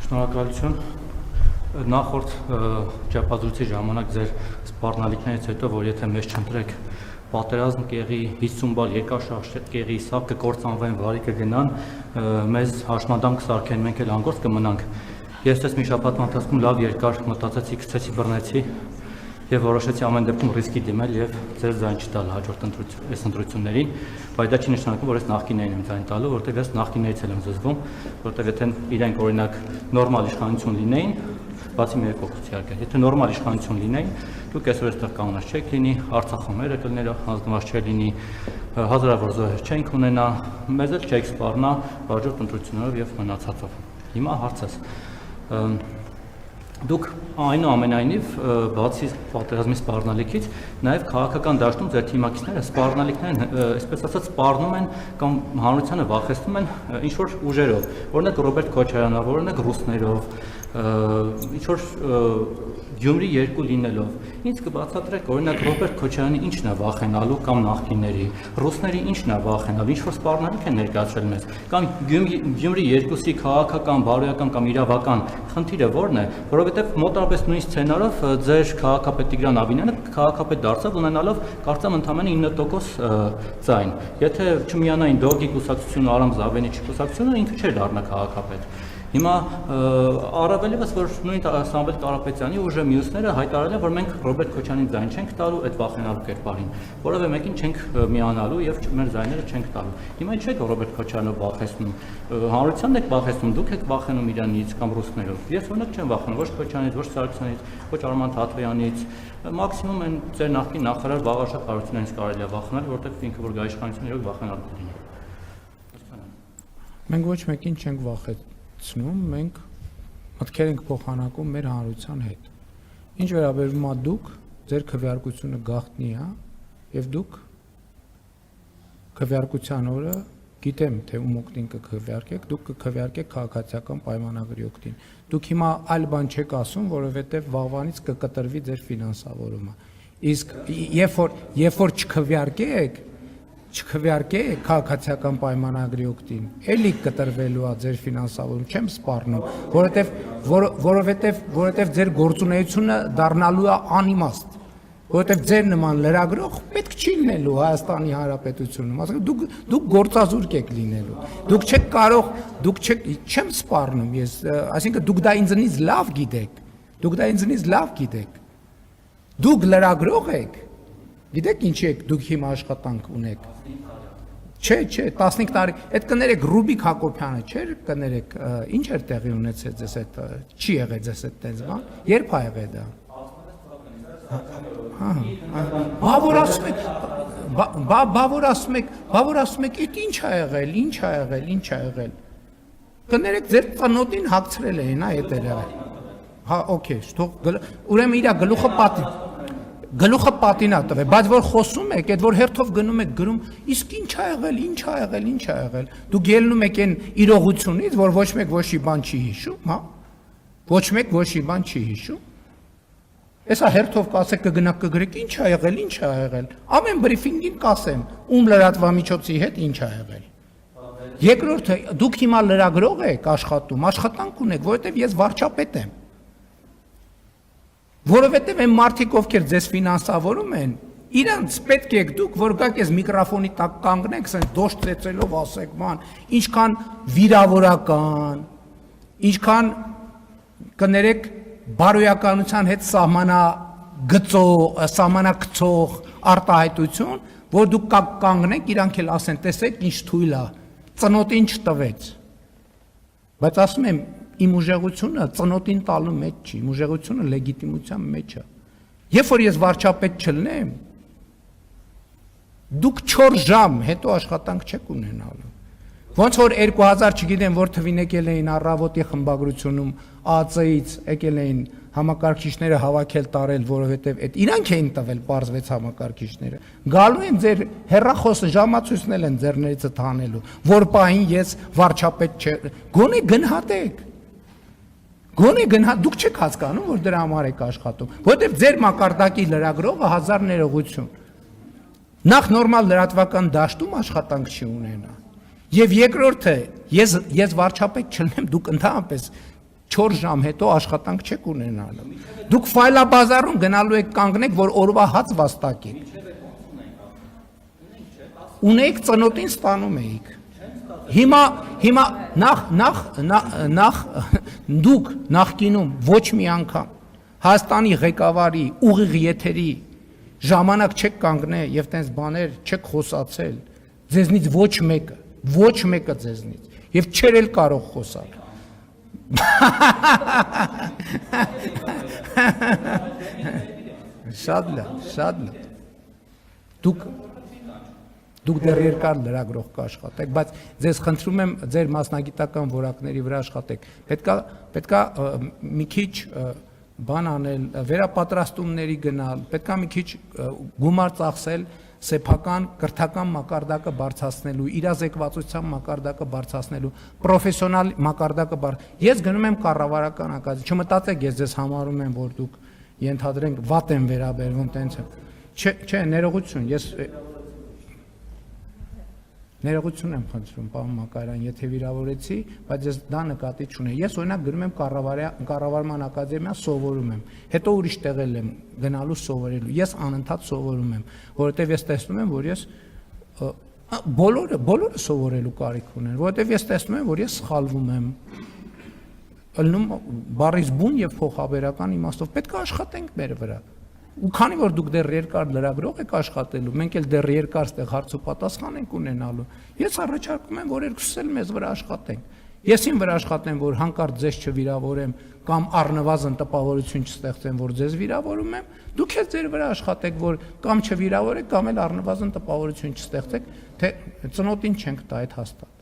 Շնորհակալություն։ Նախորդ ճեպազրույցի ժամանակ ձեր սպառնալիքներից հետո, որ եթե մեզ չընտրեք պատերազմ կեղի 50 բալ երկաշարժ կեղի սա կկործանվեն վարի կգնան, մեզ հաշմանդամ կսարքեն, մենք էլ անգործ կմնանք։ Ես այս մի շաբաթվա ընթացքում լավ երկար մտածեցի, գցեցի, բռնեցի եւ որոշեցի ամեն դեպքում ռիսկի դիմել եւ ձեր ձայն չտալ հաջորդ ընտրություններին, բայց դա չի նշանակում, որ ես նախկիններին եմ ձայն տալու, որտեղ ես նախկիններից եմ զզվում, որտեղ եթե իրենք օրինակ նորմալ իշխանություն լինեին, բացի մի փոքրից իհարկե, եթե նորմալ իշխանություն լինեին, դուք այսօր այստեղ կանգնած չեք լինի, Արցախը կլիներ, հանձնված չէր լինի, հազարավոր զոհեր չենք ունենա, մեզ էլ չեք սպառնա հաջորդ ընտրություններով եւ մնացածով։ Հիմա հարցս Դուք այնուամենայնիվ բացի պատերազմի սպառնալիքից նաև քաղաքական դաշտում ձեր թիմակիցները սպառնալիքներն այսպես ասած սպառնում են կամ հանրությանը վախեցնում են ինչ-որ ուժերով, օրինակ Ռոբերտ Քոչարյանով, օրինակ ռուսներով, ինչ-որ Գյումրի 2 լինելով։ Ինչ կբացատրեք, օրինակ Ռոբերտ Քոչարյանի ինչն է վախենալու կամ նախկինների, ռուսների ինչն է վախենալու, ինչ-որ սպառնալիք են ներկայացրել մեզ, կամ Գյումրի 2-ի քաղաքական, բարոյական կամ իրավական խնդիրը որն է, որովհետև մոտավորապես նույն սցենարով ձեր քաղաքապետ Տիգրան Աբինյանը քաղաքապետ դարձավ ունենալով կարծեմ ընդամենը 9% ձայն։ Եթե չմիանային Դոգի կուսակցությունը, Արամ Զավենիչի կուսակցությունը, ինքը չէր դառնա քաղաքապետ։ Հիմա առավելևս որ նույն Սամվել Կարապետյանի ուժը մյուսները հայտարարել են, որ մենք Ռոբերտ Քոչարյանին ձայն չենք տալու այդ վախենալու կերպարին, որովհետև մեկին չենք միանալու եւ մեր ձայները չենք տալու։ Հիմա ինչ եք Ռոբերտ Քոչարյանով վախեցնում, հանրությանն եք վախեցնում, դուք եք վախենում իրանից կամ ռուսներով։ Ես օրինակ չեմ վախենում ոչ Քոչարյանից, ոչ Սարգսյանից, ոչ Արման Թաթվյանից, մաքսիմում են ձեր նախկին նախարար Վաղարշակ Հարությունյանից կարելի է վախենալ, որտեղ ինքը որ գա իշխանություն իրոք վախենալու կլինի։ Մենք ոչ մեկին չենք վախեցնում, մենք մտքեր ենք փոխանակում մեր հանրության հետ։ Ինչ վերաբերում է դուք, ձեր քվեարկությունը գաղտնի է, եւ դուք քվեարկության օրը գիտեմ, թե ում օգտին կքվեարկեք, դուք կքվեարկեք քաղաքացիական պայմանագրի օգտին։ Դուք հիմա այլ բան չեք ասում, որովհետեւ վաղվանից կկտրվի ձեր ֆինանսավորումը։ Իսկ երբ որ չքվեարկեք քաղաքացիական պայմանագրի օգտին, էլի կտրվելու է ձեր ֆինանսավորումը, չեմ սպառնում, որովհետեւ ձեր գործունեությունը դառնալու է անիմաստ, որովհետեւ ձեր նման լրագրող պետք չի լինելու Հայաստանի Հանրապետությունում, ասենք դուք գործազուրկ եք լինելու, դուք չեք կարող, չեմ սպառնում ես, այսինքն դուք դա ինձնից լավ գիտեք, դուք լրագրող եք, գիտեք ինչի եք դուք հիմա աշխատանք ունեք։ Չէ, 15 տարի, այդ կներեք Ռուբիկ Հակոբյանը, չէր կներեք, ինչ էր տեղի ունեցել ձեզ այդ, չի եղել ձեզ այդ տենց բան, երբ է եղել դա։ Բավոր ասում եք, այդ ինչ է եղել։ Կներեք ձեր ծնոտին հագցրել էին, այդ էր եղել։ Հա, օքեյ, ուրեմն իրա գլուխը պատին է տվել, բայց որ խոսում եք, այդ որ հերթով գնում եք գրում, իսկ ինչ է եղել։ Դուք ելնում եք այն իրողությունից, որ ոչ մեկ ոչի բան չի հիշում, հա։ Ոչ մեկ ոչի բան չի հիշում։ Էսա հերթով կասեք կգնաք կգրեք, ինչ է եղել։ Ամեն բրիֆինգին կասեմ, ում լրատվամիջոցի հետ ինչ է եղել։ Երկրորդը, դուք հիմա լրագրող եք աշխատում, աշխատանք ունեք, որովհետև ես վարչապետ եմ։ Որովհետև այն մարդիկ, ովքեր ձեզ ֆինանսավորում են, իրանց պետք է դուք, որ գաք ես միկրոֆոնի տակ կանգնեք, ասեն դոշ ծեծելով ասեք, ման, ինչքան վիրավորական, ինչքան կներեք բարոյականության հետ սահմանակցող արտահայտություն, որ դուք կանգնեք, իրանք էլ ասեն, տեսեք ինչ թույլ է, ծնոտին չտվեց։ Բայց ասում եմ, իմ ուժեղությունը ծնոտին տալու մեջ չի, իմ ուժեղությունը լեգիտիմության մեջ է։ Երբ որ ես վարչապետ չլինեմ, դուք 4 ժամ հետո աշխատանք չեք ունենալու։ Ոնց որ 2000 չգիտեմ որ թվին եկել էին առավոտի խմբագրությունում ԱԱՑ-ից եկել էին համակարգիչները հավաքել տարել, որովհետև այդ իրանք էին տվել, պարզվեց համակարգիչները։ Գալու են ձեր հեռախոսը ժամացույցնել են ձեռներից հանելու, որ պահին ես վարչապետ չէ, գոնե գնահատեք։ Դուք չեք հասկանում, որ դրա համար եք աշխատում, որովհետև ձեր մակարդակի լրագրողը հազար ներողություն։ Նախ նորմալ լրատվական դաշտում աշխատանք չի ունենա։ Եվ երկրորդը, ես վարչապետ չլինեմ, դուք ընդհանրապես 4 ժամ հետո աշխատանք չեք ունենալու։ Դուք ֆայլաբազարում գնալու եք կանգնեք, որ օրվա հաց վաստակեք։ Ունեիք ծնոտին ստանում էիք։ Հիմա նախ դուք նախկինում ոչ մի անգամ Հայաստանի ղեկավարի ուղիղ եթերի ժամանակ չեք կանգնել եւ տենց բաներ չեք խոսացել։ Ձեզնից ոչ մեկը ձեզնից եւ չեր էլ կարող խոսալ։ Շատ լավ։ Դուք դեռ երկար լրագրող կաշխատեք, բայց ձեզ խնդրում եմ ձեր մասնագիտական որակների վրա աշխատեք։ Պետքա մի քիչ բան անել, վերապատրաստումների գնալ, պետքա մի քիչ գումար ծախսել սեփական կրթական մակարդակը բարձրացնելու, իրազեկվածության մակարդակը բարձրացնելու, պրոֆեսիոնալ մակարդակը Ես գնում եմ կառավարական ակադեմիա, չմտածեք ես ձեզ համարում եմ, որ դուք ենթադրենք վատ եմ վերաբերվում, տենց եմ։ Չէ, ներողություն եմ խնդրում, պարոն Մակարյան, եթե վիրավորեցի, բայց ես դա նկատի չունեմ։ Ես օրինակ գնում եմ կառավարման ակադեմիա սովորում եմ, հետո ուրիշ տեղել եմ գնալու սովորելու։ Ես անընդհատ սովորում եմ, որովհետև ես տեսնում եմ, որ ես բոլորը սովորելու կարիք ունեն, որովհետև ես տեսնում եմ, որ ես սխալվում եմ։ Ելնում բառից բուն եւ փոխաբերական իմաստով պետք է աշխատենք մեր վրա։ Ու քանի որ դուք դեռ երկար լրագրող եք աշխատելու, մենք էլ դեռ երկար ստեղ հարց ու պատասխան ենք ունենալու։ Ես առաջարկում եմ, որ երկուսս էլ մեզ վրա աշխատենք։ Ես ին վրա աշխատեմ, որ հանկարծ ձեզ չվիրավորեմ կամ առնվազն տպավորություն չստեղծեմ, որ ձեզ վիրավորում եմ, դուք էլ ձեր վրա աշխատեք, որ կամ չվիրավորեք, կամ էլ առնվազն տպավորություն չստեղծեք, թե ծնոտին չենք տա այդ հաստատ։